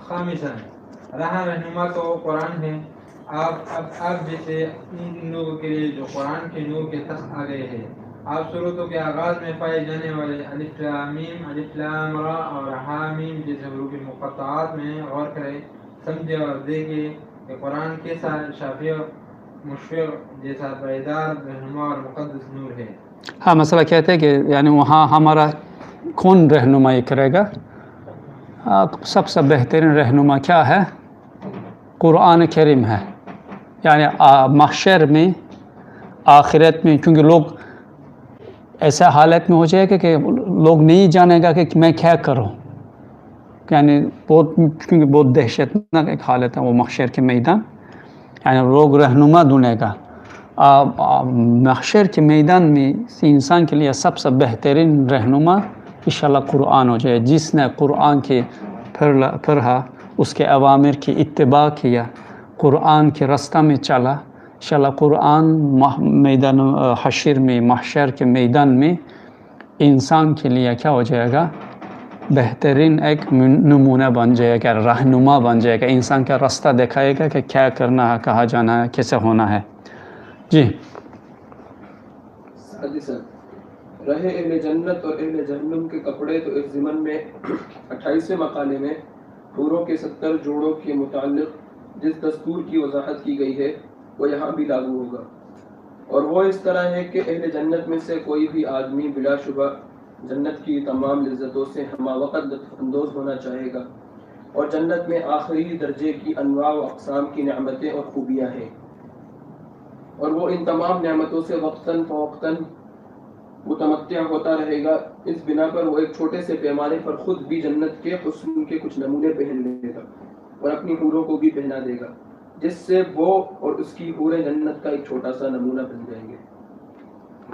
خامساً رہا رہنما تو قرآن ہے. آپ جیسے ان لوگوں کے لیے جو قرآن کے نور کے تخت آ گئے ہیں، آپ صورتوں کے آغاز میں پائے جانے والے الف لام میم، الف لام را اور ہا میم جیسے حروف مقطعات میں غور کریں، سمجھے اور دیکھیں کہ قرآن کیسا شافی مشفق جیسا بیدار رہنما اور مقدس نور ہے. ہاں مسئلہ کہتے ہیں کہ یعنی وہاں ہمارا کون رہنمائی کرے گا؟ سب سے بہترین رہنما کیا ہے؟ قرآن کریم ہے. یعنی محشر میں، آخرت میں، کیونکہ لوگ ایسا حالت میں ہو جائے گا کہ لوگ نہیں جانے گا کہ میں کیا کروں. یعنی کیونکہ بہت دہشتناک ایک حالت ہے وہ محشر کے میدان. یعنی لوگ رہنما ڈھونڈے گا. محشر کے میدان میں انسان کے لیے سب سے بہترین رہنما انشاءاللہ قرآن ہو جائے. جس نے قرآن کے پڑھا، اس کے اوامر کی اتباع کیا، قرآن کے راستہ میں چلا، انشاءاللہ قرآن میدان حشر میں، محشر کے میدان میں انسان کے لیے کیا ہو جائے گا؟ بہترین ایک نمونہ بن جائے گا، رہنما بن جائے گا. انسان کا راستہ دکھائے گا کہ کیا کرنا ہے، کہاں جانا ہے، کیسے ہونا ہے. جی. رہے اہل جنت اور اہل جہنم کے کپڑے تو اس ضمن میں 28ویں مقالے میں حوروں کے 70 جوڑوں کے متعلق جس دستور کی وضاحت کی گئی ہے وہ یہاں بھی لاگو ہوگا. اور وہ اس طرح ہے کہ اہل جنت میں سے کوئی بھی آدمی بلا شبہ جنت کی تمام لذتوں سے ہمہ وقت لطف اندوز ہونا چاہے گا. اور جنت میں آخری درجے کی انواع و اقسام کی نعمتیں اور خوبیاں ہیں، اور وہ ان تمام نعمتوں سے وقتاً فوقتاً متمتع ہوتا رہے گا. اس بنا پر وہ ایک چھوٹے سے پیمانے پر خود بھی جنت کے حسن کے کچھ نمونے پہن لے گا اور اپنی حوروں کو بھی پہنا دے گا، جس سے وہ اور اس کی حوریں جنت کا ایک چھوٹا سا نمونہ بن جائیں گے.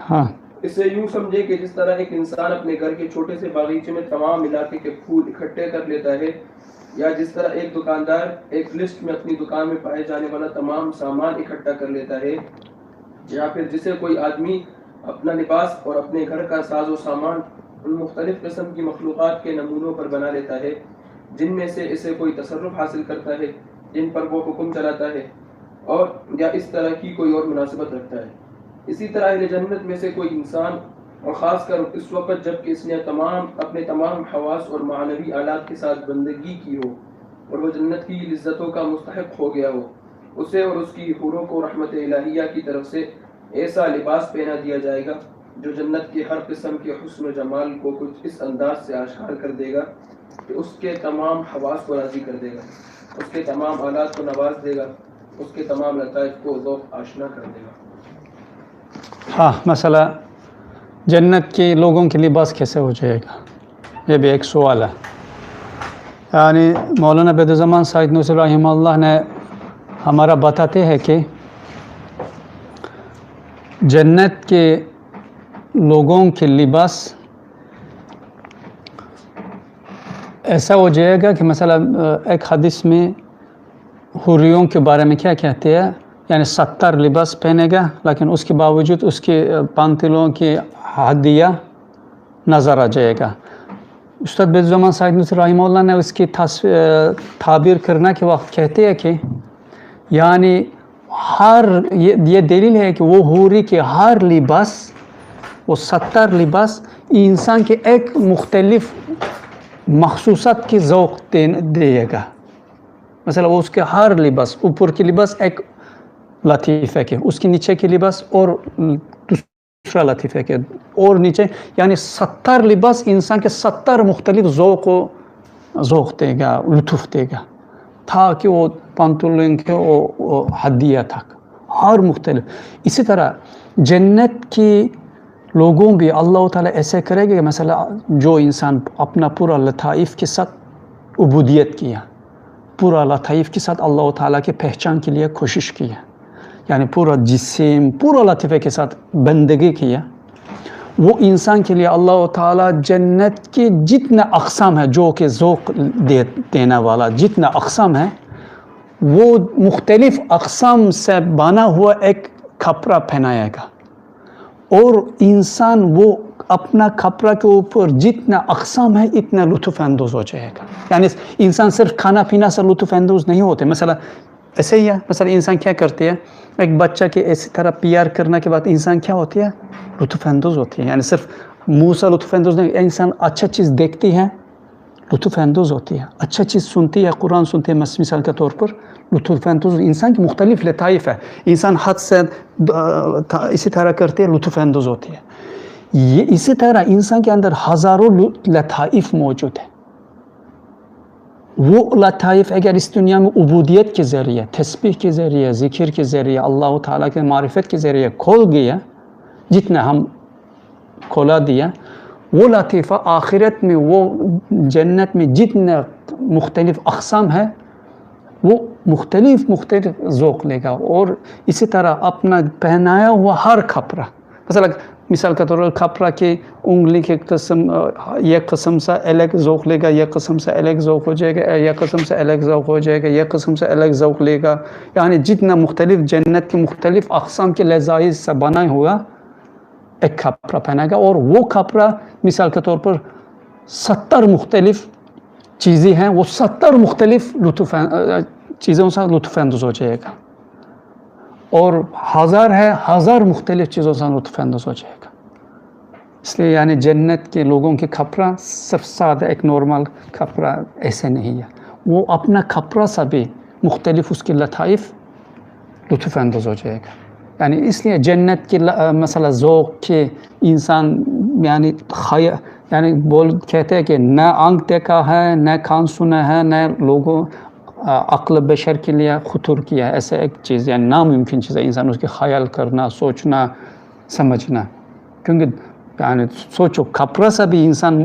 ہاں، اسے یوں سمجھے کہ جس طرح ایک انسان اپنے گھر کے چھوٹے سے باغیچے میں تمام علاقے کے پھول اکٹھے کر لیتا ہے، یا جس طرح ایک دکاندار ایک لسٹ میں اپنی دکان میں پائے جانے والا تمام سامان اکٹھا کر لیتا ہے، یا پھر جسے کوئی آدمی اپنا لباس اور اپنے گھر کا ساز و سامان ان مختلف قسم کی مخلوقات کے نمونوں پر بنا لیتا ہے جن میں سے اسے کوئی تصرف حاصل کرتا ہے، جن پر وہ حکم چلاتا ہے، اور یا اس طرح کی کوئی اور مناسبت رکھتا ہے. اسی طرح اہل جنت میں سے کوئی انسان، اور خاص کر اس وقت جب کہ اس نے اپنے تمام حواس اور معنوی آلات کے ساتھ بندگی کی ہو اور وہ جنت کی لذتوں کا مستحق ہو گیا ہو، اسے اور اس کی حوروں کو رحمت الہیہ کی طرف سے ایسا لباس پہنا دیا جائے گا جو جنت کے ہر قسم کے حسن و جمال کو کچھ اس انداز سے آشکار کر دے گا کہ اس کے تمام حواس کو راضی کر دے گا، اس کے تمام آلات کو نواز دے گا، اس کے تمام لطائف کو ذوق آشنا کر دے گا. ہاں مسئلہ جنت کے لوگوں کے لباس کیسے ہو جائے گا، یہ بھی ایک سوال ہے. یعنی مولانا بدرزمان سعید نصیر رحمہ اللہ نے ہمارا بتاتے ہیں کہ جنت کے لوگوں کے لباس ایسا ہو جائے گا کہ مثلا ایک حدیث میں حوریوں کے بارے میں کیا کہتے ہیں، یعنی 70 لباس پہنے گا لیکن اس کے باوجود اس کے پانتلوں کی ہڈیاں نظر آ جائے گا. استاد بدرزمان سعید نصیر رحمہ اللہ نے اس کی تعبیر کرنے کے وقت کہتے ہیں کہ یعنی یہ دلیل ہے کہ وہ حوری کے ہر لباس، وہ 70 لباس انسان کے ایک مختلف مخصوصات کی ذوق دے گا. مثلا وہ اس کے ہر لباس، اوپر کی لباس ایک لطیفہ کے، اس کے نیچے کی لباس اور دوسرا لطیفہ کے، اور نیچے، یعنی 70 لباس انسان کے 70 مختلف ذوق دے گا، لطف دے گا، تاکہ وہ پانتولن کے ہڈیاں تک ہر مختلف. اسی طرح جنت کی لوگوں بھی اللہ تعالیٰ ایسے کرے گا کہ مثلا جو انسان اپنا پورا لطائف کے ساتھ عبودیت کیا، پورا لطائف کے ساتھ اللہ تعالیٰ کے پہچان کے لیے کوشش کیا، یعنی پورا جسم پورا لطیفے کے ساتھ بندگی کیا، وہ انسان کے لیے اللہ تعالیٰ جنت کے جتنا اقسام ہے، جو کہ ذوق دینے والا جتنا اقسام ہے، وہ مختلف اقسام سے بنا ہوا ایک کپڑا پہنائے گا، اور انسان وہ اپنا کپڑا کے اوپر جتنا اقسام ہے اتنا لطف اندوز ہو جائے گا. یعنی انسان صرف کھانا پینا سے لطف اندوز نہیں ہوتے. مثلا ایسے ہی ہے, مثلا انسان کیا کرتے ہیں, ایک بچہ کے اسی طرح پیار کرنے کے بعد انسان کیا ہوتی ہے, لطف اندوز ہوتی ہے. یعنی صرف منہ سے لطف اندوز نہیں, انسان اچھا چیز دیکھتی ہے لطف اندوز ہوتی ہے, اچھا چیز سنتی ہے, قرآن سنتی ہے مثال کے طور پر, لطف اندوز. انسان کی مختلف لطائف ہے, انسان حد سے اسی طرح کرتے ہیں لطف اندوز ہوتی ہے. یہ اسی طرح انسان کے اندر ہزاروں لطائف موجود ہیں. وہ لطائف اگر اس دنیا میں عبودیت کے ذریعے, تسبیح کے ذریعے, ذکر کے ذریعے, اللہ تعالیٰ کے معرفت کے ذریعے کھول گیا, جتنا ہم کھولا دیا, وہ لطیفہ آخرت میں, وہ جنت میں جتنے مختلف اقسام ہے وہ مختلف ذوق لے گا. اور اسی طرح اپنا پہنایا ہوا ہر کپڑا, مثال کے طور پر کپڑا کی انگلی کے قسم, یک قسم سے الگ ذوق لے گا, یک قسم سے الگ ذوق ہو جائے گا, یک قسم سے الگ ذوق ہو جائے گا, یک قسم سے الگ ذوق لے گا. یعنی جتنا مختلف جنت کے مختلف اقسام کے لذائذ سے بنا ہوا ایک کپڑا پہنا گا. اور وہ کپڑا مثال کے طور پر 70 مختلف چیزیں ہیں, وہ 70 مختلف چیزوں سے لطف اندوز ہو جائے گا. اور ہزار مختلف چیزوں سے لطف اندوز ہو جائے گا. اس لیے یعنی جنت کے لوگوں کے کپڑا صرف سادہ ایک نارمل کپڑا ایسے نہیں ہے, وہ اپنا کپڑا سے بھی مختلف اس کی لطائف لطف اندوز ہو جائے گا. یعنی اس لیے جنت کی مثلا ذوق کے انسان یعنی کہتے ہیں کہ نہ آنکھ دیکھا ہے, نہ کان سنا ہے, نہ لوگوں عقل بشر کے لیے خطور کیا ہے, ایسا ایک چیز یعنی ناممکن چیز ہے انسان اس کے خیال کرنا, سوچنا, سمجھنا. کیونکہ یعنی سوچو کپڑا سے بھی انسان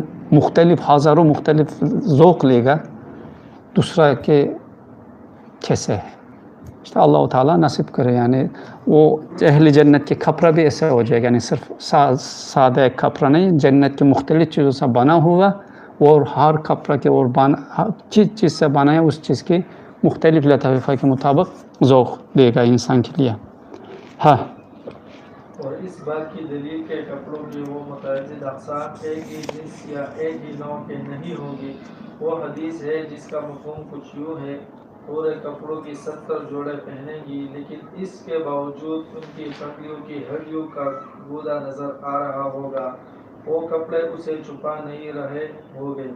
ہزاروں مختلف ذوق لے گا, دوسرا کہ کیسے ہے. اللہ تعالیٰ نصیب کرے. یعنی وہ اہل جنت کے کپڑا بھی ایسا ہو جائے گا, یعنی صرف سادہ ایک کپڑا نہیں, جنت کے مختلف چیزوں سے بنا ہوا, اور ہر کپڑا کے اور چیز سے بنا ہے اس چیز کے مختلف لطائف کے مطابق ذوق دے گا انسان کے لیے. ہاں, اور اس بات کی دلیل کے کپڑوں کی وہ متعدد اقسام ایک ہی جنس یا ایک ہی نوع کے نہیں ہوں گی. وہ حدیث ہے جس کا مفہوم کچھ یوں ہے, پورے کپڑوں کی 70 جوڑے پہنیں گی, لیکن اس کے باوجود ان کی پنڈلیوں کی ہڈیوں کا گودا نظر آ رہا ہوگا, وہ کپڑے اسے چھپا نہیں رہے ہوگے.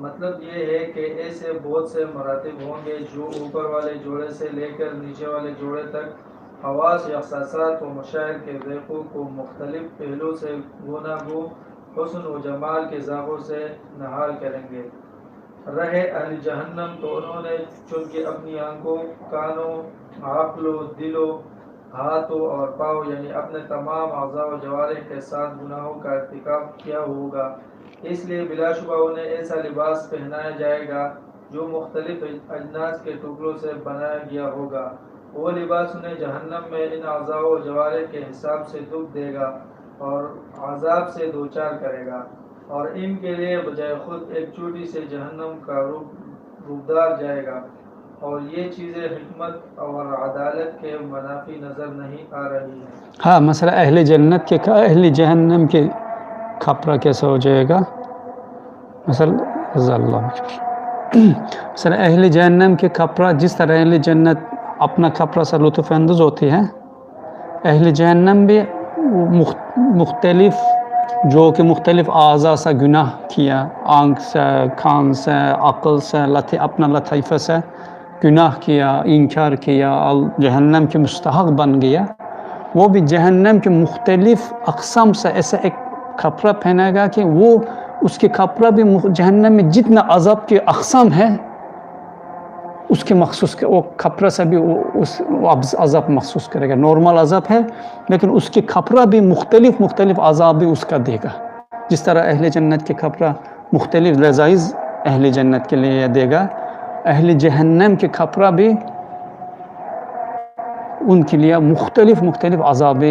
مطلب یہ ہے کہ ایسے بہت سے مراتب ہوں گے جو اوپر والے جوڑے سے لے کر نیچے والے جوڑے تک حواس, احساسات و مشاعر کے ذائقوں کو مختلف پہلوں سے گونا گو حسن و جمال کے ذائقوں سے نہال کریں گے. رہے اہل جہنم تو انہوں نے چونکہ اپنی آنکھوں, کانوں, عقل و دل و ہاتھوں اور پاؤں یعنی اپنے تمام اعضاء و جوارح کے ساتھ گناہوں کا ارتکاب کیا ہوگا, اس لیے بلا شبہ انہیں ایسا لباس پہنایا جائے گا جو مختلف اجناس کے ٹکڑوں سے بنایا گیا ہوگا. وہ لباس انہیں جہنم میں ان اعضاء و جوارح کے حساب سے دکھ دے گا اور عذاب سے دوچار کرے گا, اور ان کے لیے بجائے خود ایک چھوٹی سے جہنم کا روبدار جائے گا. اور یہ چیزیں حکمت اور عدالت کے منافی نظر نہیں آ رہی ہیں. ہاں, مثلا اہل جہنم کے کپڑا کیسا ہو جائے گا. مثلا اہل جہنم کے کپڑا, جس طرح اہل جنت اپنا کپڑا سے لطف اندوز ہوتی ہے, اہل جہنم بھی مختلف اعضاء سے گناہ کیا, آنکھ سے, کان سے, عقل سے, اپنا لطیفہ سے گناہ کیا, انکار کیا, جہنم کے مستحق بن گیا. وہ بھی جہنم کے مختلف اقسام سے ایسا ایک کپڑا پہنے گا کہ وہ اس کے کپڑا بھی جہنم میں جتنا عذاب کے اقسام ہے اس کے مخصوص, وہ کپڑا سے بھی عذاب محسوس کرے گا. نارمل عذاب ہے لیکن اس کے کپڑا بھی مختلف عذاب بھی اس کا دے گا. جس طرح اہل جنت کے کپڑا مختلف لذائذ اہل جنت کے لیے دے گا, اہل جہنم کے کپڑا بھی ان کے لیے مختلف عذاب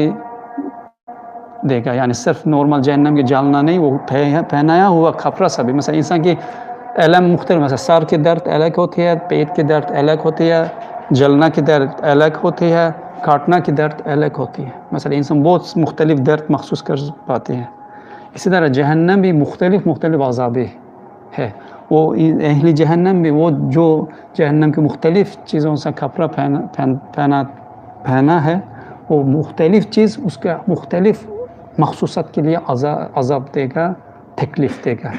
دے گا. یعنی صرف نارمل جہنم کے جالنا نہیں, وہ پہنایا ہوا کپڑا سے بھی, مثلا انسان کی علم مختلف, مثلا سر کی درد الگ ہوتی ہے, پیٹ کی درد الگ ہوتی ہے, جلنا کی درد الگ ہوتی ہے, کاٹنا کی درد الگ ہوتی ہے. مثلا انسان بہت مختلف درد محسوس کر پاتے ہیں. اسی طرح جہنم بھی مختلف عذابیں ہے. وہ اہل جہنم بھی، وہ جو جہنم کی مختلف چیزوں سے کپڑا پہنا ہے، وہ مختلف چیز اس کا مختلف مخصوصات کے لیے عذاب دے گا، تکلیف دے گا.